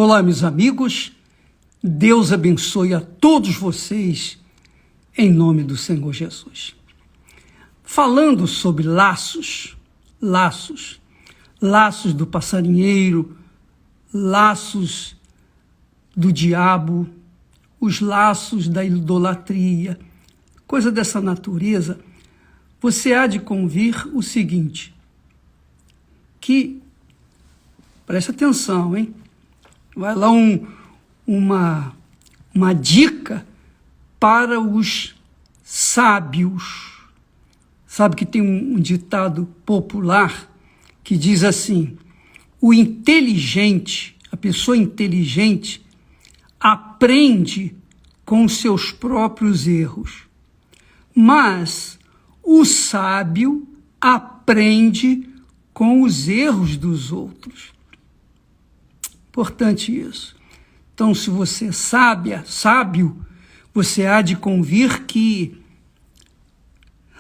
Olá, meus amigos, Deus abençoe a todos vocês, em nome do Senhor Jesus. Falando sobre laços do passarinheiro, laços do diabo, os laços da idolatria, coisa dessa natureza, você há de convir o seguinte, que, preste atenção, hein? Vai lá uma dica para os sábios. Sabe que tem um ditado popular que diz assim: o inteligente, a pessoa inteligente, aprende com seus próprios erros, mas o sábio aprende com os erros dos outros. Importante isso. Então, se você é sábio, você há de convir que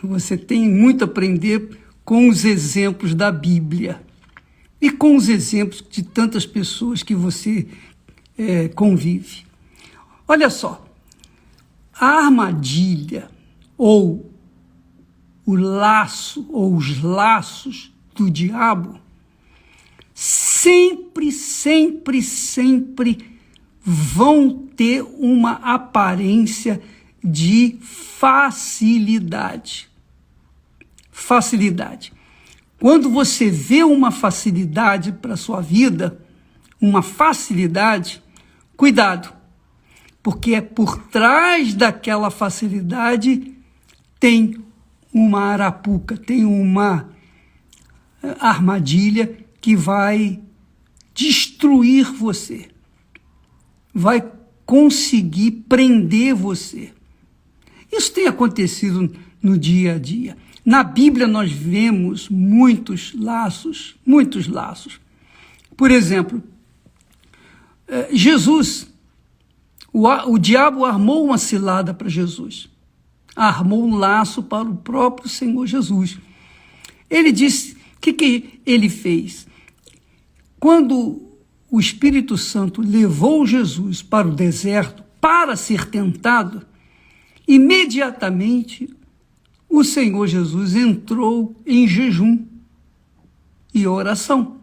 você tem muito a aprender com os exemplos da Bíblia e com os exemplos de tantas pessoas que você convive. Olha só, a armadilha ou o laço ou os laços do diabo sempre vão ter uma aparência de facilidade. Quando você vê uma facilidade para a sua vida, uma facilidade, cuidado, porque por trás daquela facilidade tem uma arapuca, tem uma armadilha que vai destruir você, vai conseguir prender você. Isso tem acontecido no dia a dia. Na Bíblia nós vemos muitos laços. Por exemplo, Jesus, o diabo armou uma cilada para Jesus, armou um laço para o próprio Senhor Jesus. Ele disse, o que ele fez? Quando o Espírito Santo levou Jesus para o deserto para ser tentado, imediatamente o Senhor Jesus entrou em jejum e oração.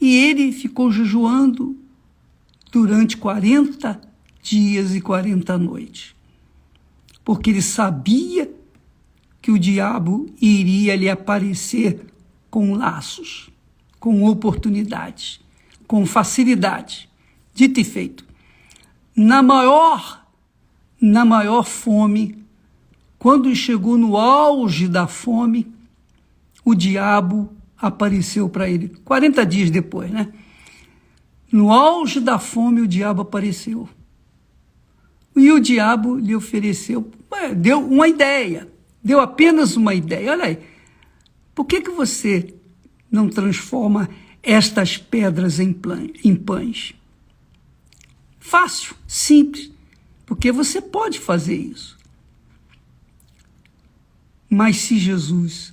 E ele ficou jejuando durante 40 dias e 40 noites, porque ele sabia que o diabo iria lhe aparecer com laços, com oportunidades, com facilidade. Dito e feito, na maior fome, quando chegou no auge da fome, o diabo apareceu para ele. 40 dias depois, né? No auge da fome, o diabo apareceu. E o diabo lhe ofereceu, deu uma ideia, deu apenas uma ideia. Olha aí, por que você não transforma estas pedras em pães? Fácil, simples, porque você pode fazer isso. Mas se Jesus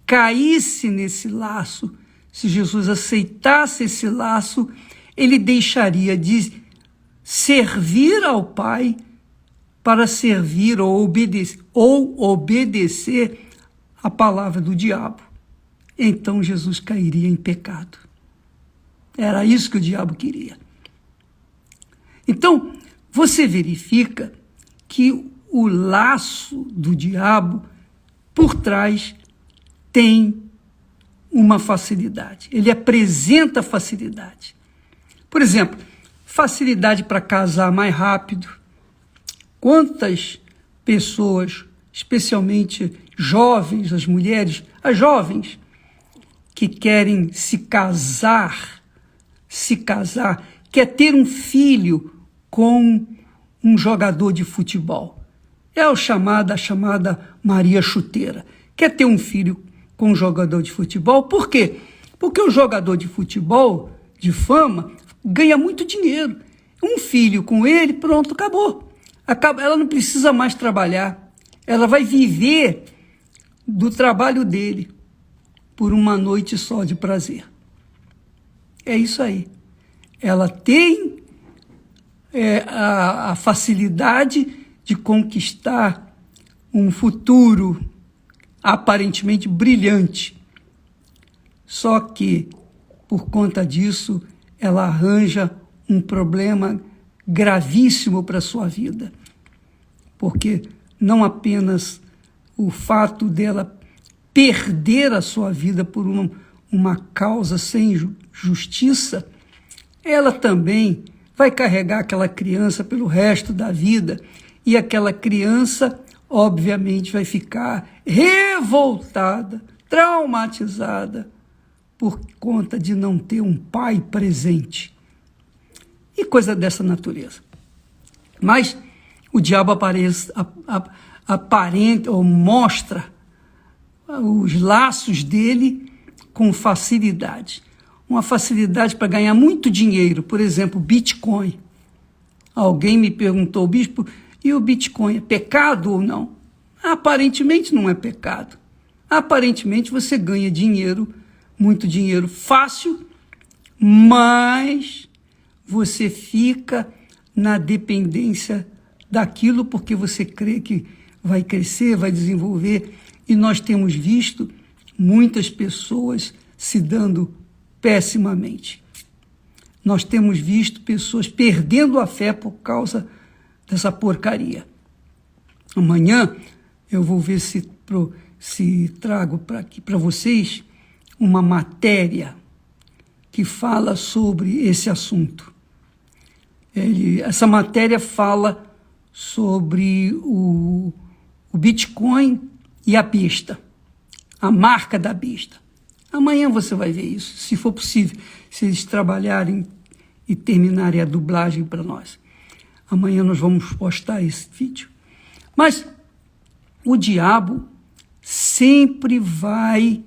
caísse nesse laço, se Jesus aceitasse esse laço, ele deixaria de servir ao Pai para servir ou obedecer a palavra do diabo. Então Jesus cairia em pecado. Era isso que o diabo queria. Então, você verifica que o laço do diabo, por trás, tem uma facilidade. Ele apresenta facilidade. Por exemplo, facilidade para casar mais rápido. Quantas pessoas, especialmente jovens, as mulheres, as jovens, que querem se casar, quer ter um filho com um jogador de futebol. É a chamada Maria Chuteira. Quer ter um filho com um jogador de futebol. Por quê? Porque o jogador de futebol, de fama, ganha muito dinheiro. Um filho com ele, pronto, acabou. Ela não precisa mais trabalhar. Ela vai viver do trabalho dele por uma noite só de prazer. É isso aí. ela tem a facilidade de conquistar um futuro aparentemente brilhante. Só que, por conta disso, ela arranja um problema gravíssimo para a sua vida. Porque não apenas o fato dela perder a sua vida por uma causa sem justiça, ela também vai carregar aquela criança pelo resto da vida, e aquela criança, obviamente, vai ficar revoltada, traumatizada, por conta de não ter um pai presente. E coisa dessa natureza. Mas o diabo aparenta ou mostra os laços dele com facilidade. Uma facilidade para ganhar muito dinheiro, por exemplo, Bitcoin. Alguém me perguntou, bispo, e o Bitcoin é pecado ou não? Aparentemente não é pecado. Aparentemente você ganha dinheiro, muito dinheiro fácil, mas você fica na dependência daquilo porque você crê que vai crescer, vai desenvolver. E nós temos visto muitas pessoas se dando pessimamente. Nós temos visto pessoas perdendo a fé por causa dessa porcaria. Amanhã eu vou ver se trago para vocês uma matéria que fala sobre esse assunto. Essa matéria fala sobre o Bitcoin e a besta, a marca da besta. Amanhã você vai ver isso, se for possível, se eles trabalharem e terminarem a dublagem para nós. Amanhã nós vamos postar esse vídeo. Mas o diabo sempre vai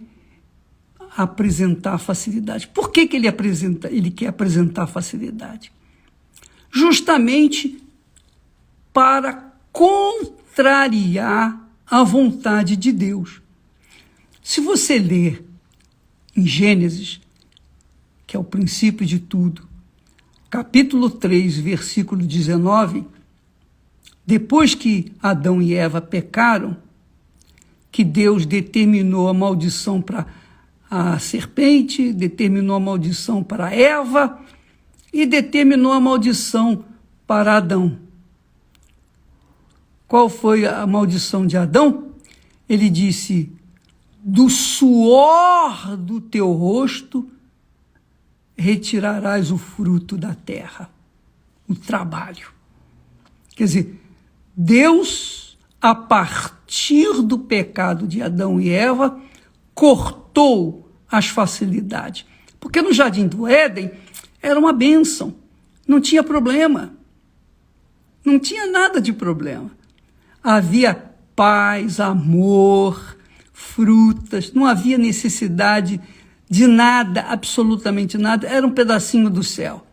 apresentar facilidade. Por que ele quer apresentar facilidade? Justamente para contrariar a vontade de Deus. Se você ler em Gênesis, que é o princípio de tudo, capítulo 3, versículo 19, depois que Adão e Eva pecaram, que Deus determinou a maldição para a serpente, determinou a maldição para Eva e determinou a maldição para Adão. Qual foi a maldição de Adão? Ele disse: do suor do teu rosto retirarás o fruto da terra, o trabalho. Quer dizer, Deus, a partir do pecado de Adão e Eva, cortou as facilidades. Porque no Jardim do Éden era uma bênção, não tinha problema, não tinha nada de problema. Havia paz, amor, frutas, não havia necessidade de nada, absolutamente nada, era um pedacinho do céu.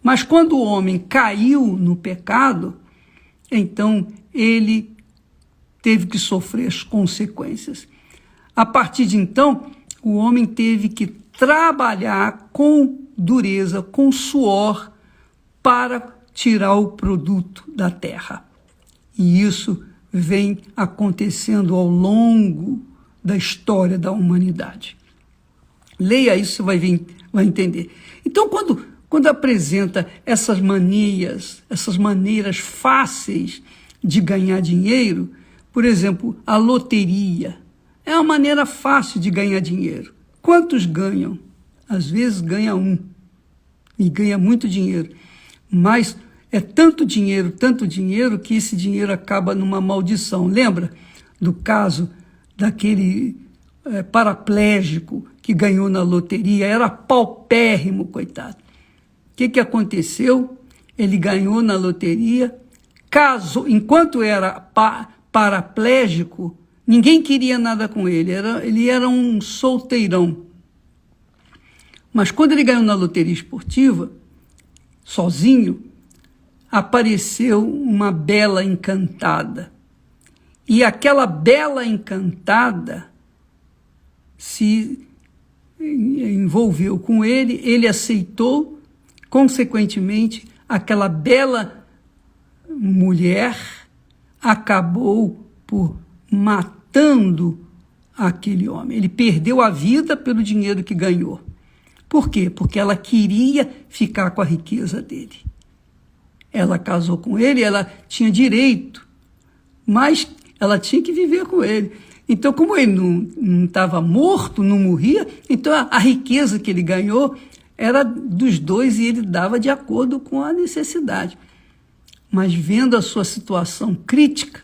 Mas quando o homem caiu no pecado, então ele teve que sofrer as consequências. A partir de então, o homem teve que trabalhar com dureza, com suor, para tirar o produto da terra. E isso vem acontecendo ao longo da história da humanidade. Leia isso, você vai entender. Então, quando apresenta essas manias, essas maneiras fáceis de ganhar dinheiro, por exemplo, a loteria, é uma maneira fácil de ganhar dinheiro. Quantos ganham? Às vezes ganha um, e ganha muito dinheiro. Mas é tanto dinheiro, que esse dinheiro acaba numa maldição. Lembra do caso daquele paraplégico que ganhou na loteria? Era paupérrimo, coitado. O que aconteceu? Ele ganhou na loteria, casou, enquanto era paraplégico, ninguém queria nada com ele, ele era um solteirão. Mas quando ele ganhou na loteria esportiva, sozinho, apareceu uma bela encantada. E aquela bela encantada se envolveu com ele, ele aceitou, consequentemente, aquela bela mulher acabou por matando aquele homem. Ele perdeu a vida pelo dinheiro que ganhou. Por quê? Porque ela queria ficar com a riqueza dele. Ela casou com ele, ela tinha direito, mas ela tinha que viver com ele. Então, como ele não estava morto, não morria, então a riqueza que ele ganhou era dos dois e ele dava de acordo com a necessidade. Mas vendo a sua situação crítica,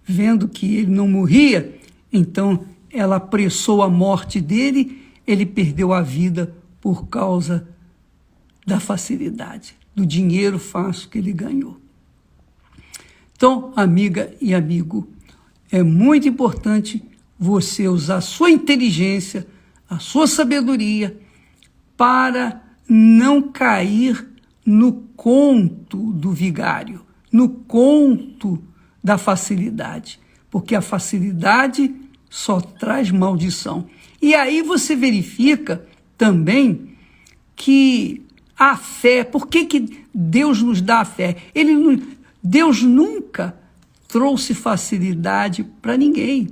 vendo que ele não morria, então ela apressou a morte dele, ele perdeu a vida por causa da facilidade, do dinheiro fácil que ele ganhou. Então, amiga e amigo, é muito importante você usar a sua inteligência, a sua sabedoria, para não cair no conto do vigário, no conto da facilidade, porque a facilidade só traz maldição. E aí você verifica também que a fé, por que Deus nos dá a fé? Deus nunca trouxe facilidade para ninguém.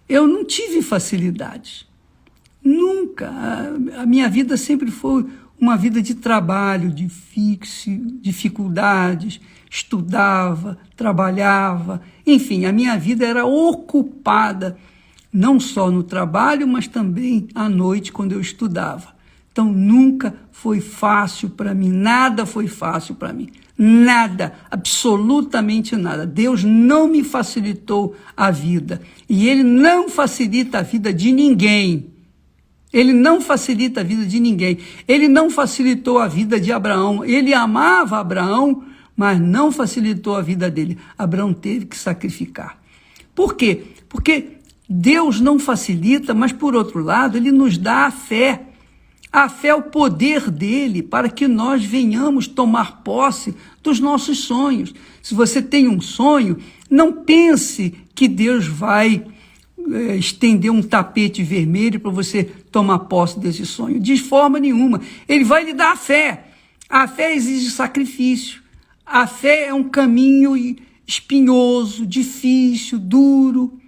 Eu não tive facilidade. Nunca. A minha vida sempre foi uma vida de trabalho, difícil, dificuldades, estudava, trabalhava, enfim, a minha vida era ocupada, não só no trabalho, mas também à noite, quando eu estudava. Então, nunca foi fácil para mim, nada foi fácil para mim, nada, absolutamente nada. Deus não me facilitou a vida, e Ele não facilita a vida de ninguém. Ele não facilita a vida de ninguém. Ele não facilitou a vida de Abraão. Ele amava Abraão, mas não facilitou a vida dele. Abraão teve que sacrificar. Por quê? Porque Deus não facilita, mas, por outro lado, Ele nos dá a fé. A fé é o poder dele para que nós venhamos tomar posse dos nossos sonhos. Se você tem um sonho, não pense que Deus vai estender um tapete vermelho para você tomar posse desse sonho. De forma nenhuma. Ele vai lhe dar a fé. A fé exige sacrifício. A fé é um caminho espinhoso, difícil, duro.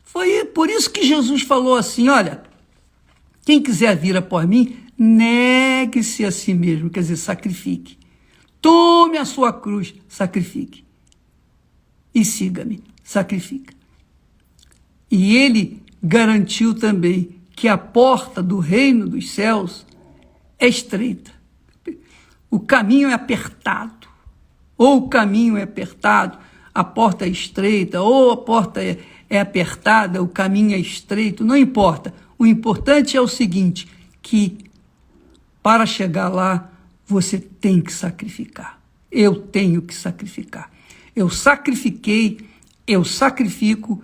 Foi por isso que Jesus falou assim, olha, quem quiser vir após mim, negue-se a si mesmo, quer dizer, sacrifique. Tome a sua cruz, sacrifique. E siga-me, sacrifica. E ele garantiu também que a porta do reino dos céus é estreita. O caminho é apertado. Ou o caminho é apertado, a porta é estreita, ou a porta é apertada, o caminho é estreito, não importa. O importante é o seguinte, que para chegar lá, você tem que sacrificar. Eu tenho que sacrificar. Eu sacrifiquei, eu sacrifico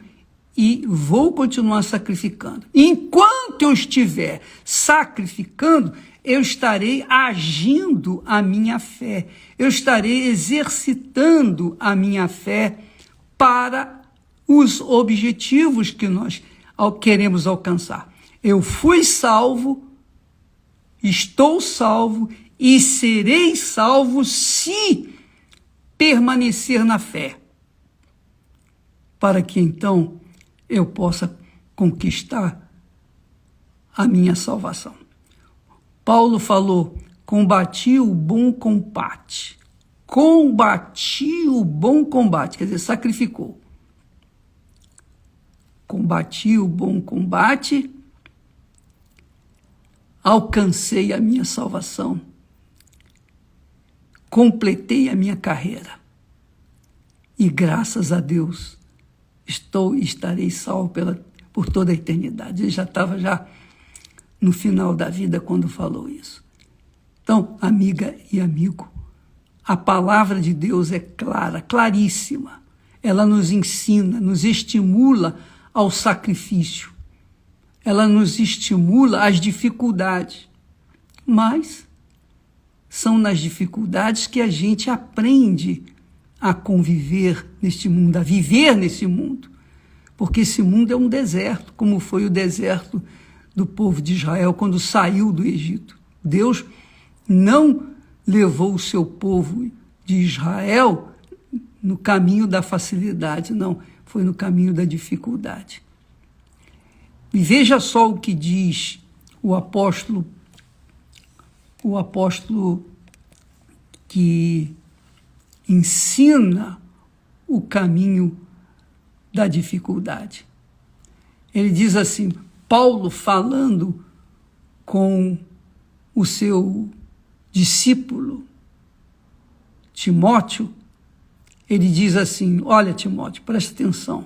e vou continuar sacrificando. Enquanto eu estiver sacrificando, eu estarei agindo a minha fé. Eu estarei exercitando a minha fé para os objetivos que nós queremos alcançar. Eu fui salvo, estou salvo e serei salvo se permanecer na fé, para que então eu possa conquistar a minha salvação. Paulo falou, combati o bom combate. Combati o bom combate, quer dizer, sacrificou. Combati o bom combate, alcancei a minha salvação, completei a minha carreira. E graças a Deus, estou e estarei salvo por toda a eternidade. Ele já estava no final da vida quando falou isso. Então, amiga e amigo, a palavra de Deus é clara, claríssima. Ela nos ensina, nos estimula ao sacrifício. Ela nos estimula às dificuldades. Mas são nas dificuldades que a gente aprende a conviver neste mundo, a viver nesse mundo. Porque esse mundo é um deserto, como foi o deserto do povo de Israel quando saiu do Egito. Deus não levou o seu povo de Israel no caminho da facilidade, não, foi no caminho da dificuldade. E veja só o que diz o apóstolo que ensina o caminho da dificuldade. Ele diz assim, Paulo falando com o seu discípulo Timóteo, ele diz assim, olha Timóteo, presta atenção,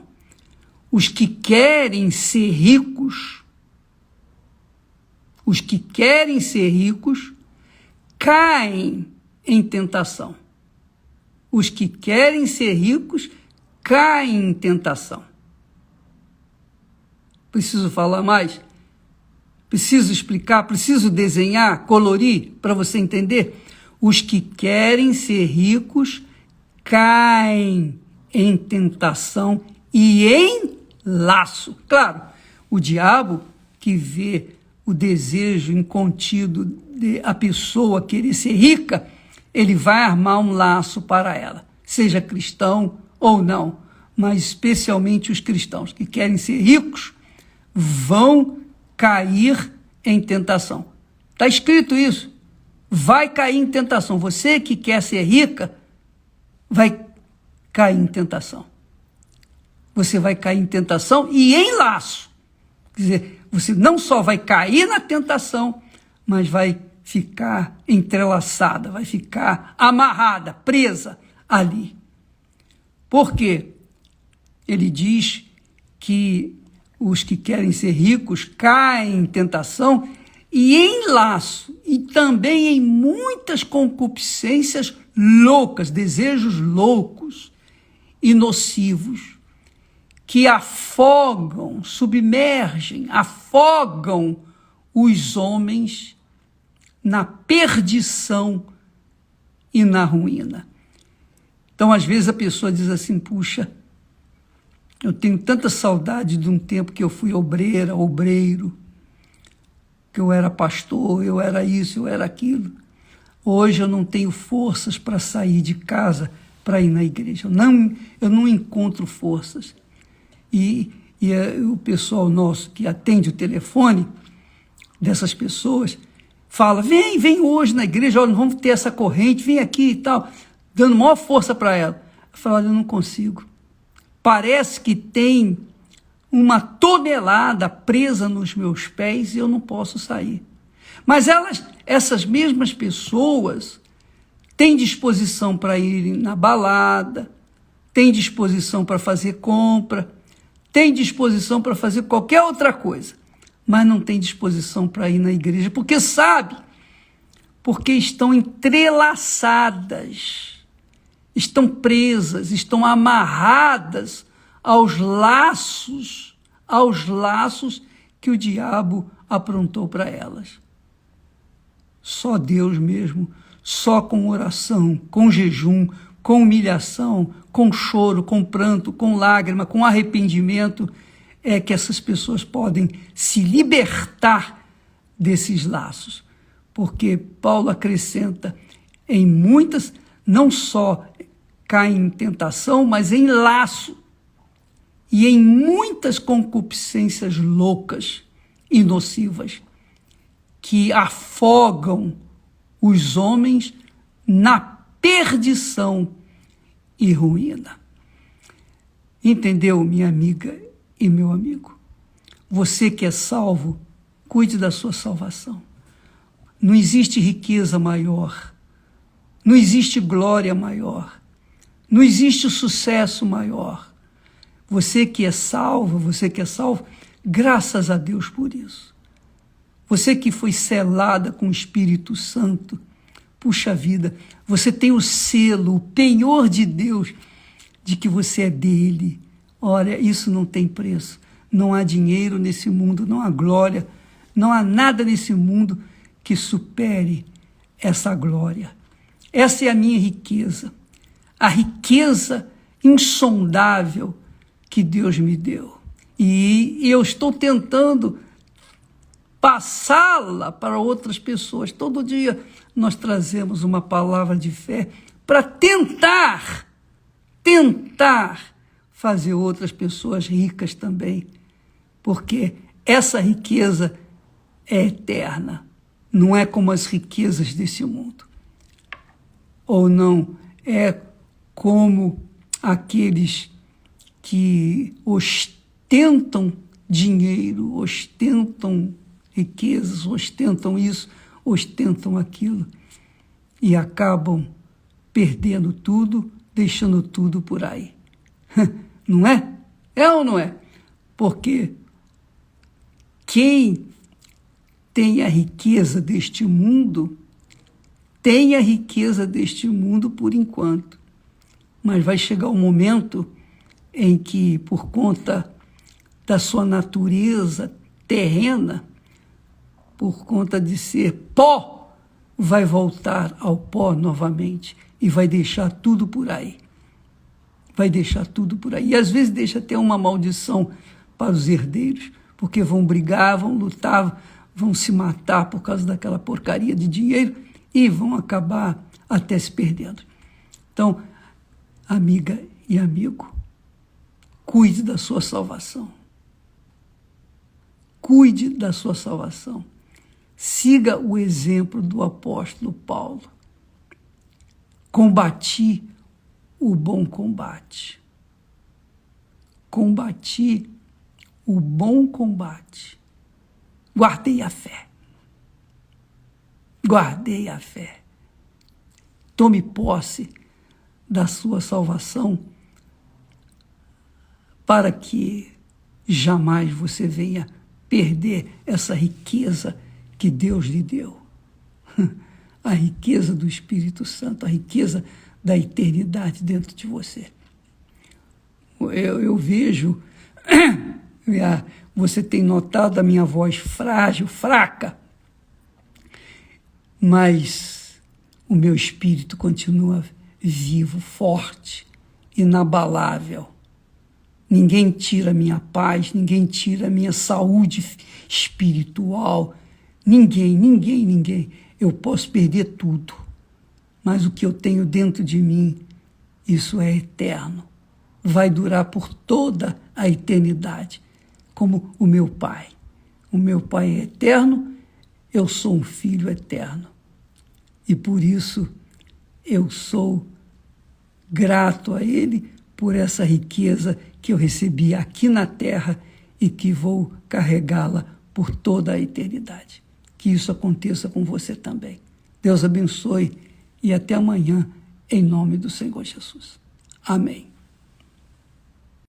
os que querem ser ricos, caem em tentação. Os que querem ser ricos caem em tentação. Preciso falar mais? Preciso explicar? Preciso desenhar, colorir, para você entender? Os que querem ser ricos caem em tentação e em laço. Claro, o diabo que vê o desejo incontido de a pessoa querer ser rica, ele vai armar um laço para ela, seja cristão ou não, mas especialmente os cristãos que querem ser ricos vão cair em tentação. Está escrito isso. Vai cair em tentação. Você que quer ser rica, vai cair em tentação. Você vai cair em tentação e em laço. Quer dizer, você não só vai cair na tentação, mas vai ficar entrelaçada, vai ficar amarrada, presa ali. Por quê? Ele diz que os que querem ser ricos caem em tentação e em laço, e também em muitas concupiscências loucas, desejos loucos e nocivos, que afogam, submergem, afogam os homens na perdição e na ruína. Então, às vezes, a pessoa diz assim, puxa, eu tenho tanta saudade de um tempo que eu fui obreiro, que eu era pastor, eu era isso, eu era aquilo. Hoje eu não tenho forças para sair de casa para ir na igreja. Eu não encontro forças. E o pessoal nosso que atende o telefone dessas pessoas fala, vem hoje na igreja, olha, vamos ter essa corrente, vem aqui e tal, dando maior força para ela. Eu falo, olha, eu não consigo. Parece que tem uma tonelada presa nos meus pés e eu não posso sair. Mas essas mesmas pessoas têm disposição para ir na balada, têm disposição para fazer compra, têm disposição para fazer qualquer outra coisa, mas não têm disposição para ir na igreja, porque estão entrelaçadas, estão presas, estão amarradas aos laços que o diabo aprontou para elas. Só Deus mesmo, só com oração, com jejum, com humilhação, com choro, com pranto, com lágrima, com arrependimento, é que essas pessoas podem se libertar desses laços. Porque Paulo acrescenta, em muitas, não só caem em tentação, mas em laço, e em muitas concupiscências loucas e nocivas, que afogam os homens na perdição e ruína. Entendeu, minha amiga e meu amigo? Você que é salvo, cuide da sua salvação. Não existe riqueza maior, não existe glória maior, não existe sucesso maior. Você que é salvo, graças a Deus por isso. Você que foi selada com o Espírito Santo, puxa vida, você tem o selo, o penhor de Deus, de que você é dele. Olha, isso não tem preço. Não há dinheiro nesse mundo, não há glória, não há nada nesse mundo que supere essa glória. Essa é a minha riqueza, a riqueza insondável que Deus me deu. E eu estou tentando passá-la para outras pessoas. Todo dia nós trazemos uma palavra de fé para tentar fazer outras pessoas ricas também, porque essa riqueza é eterna, não é como as riquezas desse mundo, ou não é como aqueles que ostentam dinheiro, ostentam riquezas, ostentam isso, ostentam aquilo, e acabam perdendo tudo, deixando tudo por aí. Não é? É ou não é? Porque quem tem a riqueza deste mundo, tem a riqueza deste mundo por enquanto. Mas vai chegar um momento em que, por conta da sua natureza terrena, por conta de ser pó, vai voltar ao pó novamente e vai deixar tudo por aí. Vai deixar tudo por aí. E às vezes deixa até uma maldição para os herdeiros, porque vão brigar, vão lutar, vão se matar por causa daquela porcaria de dinheiro e vão acabar até se perdendo. Então, amiga e amigo, cuide da sua salvação. Cuide da sua salvação. Siga o exemplo do apóstolo Paulo. Combati o bom combate. Combati o bom combate. Guardei a fé. Guardei a fé. Tome posse da sua salvação para que jamais você venha perder essa riqueza que Deus lhe deu. A riqueza do Espírito Santo, a riqueza da eternidade dentro de você. Eu vejo, você tem notado a minha voz frágil, fraca, mas o meu espírito continua vivo, forte, inabalável. Ninguém tira a minha paz, ninguém tira a minha saúde espiritual, ninguém. Eu posso perder tudo, mas o que eu tenho dentro de mim, isso é eterno. Vai durar por toda a eternidade, como o meu Pai. O meu Pai é eterno, eu sou um filho eterno. E por isso eu sou grato a Ele por essa riqueza que eu recebi aqui na terra e que vou carregá-la por toda a eternidade. Que isso aconteça com você também. Deus abençoe e até amanhã, em nome do Senhor Jesus. Amém.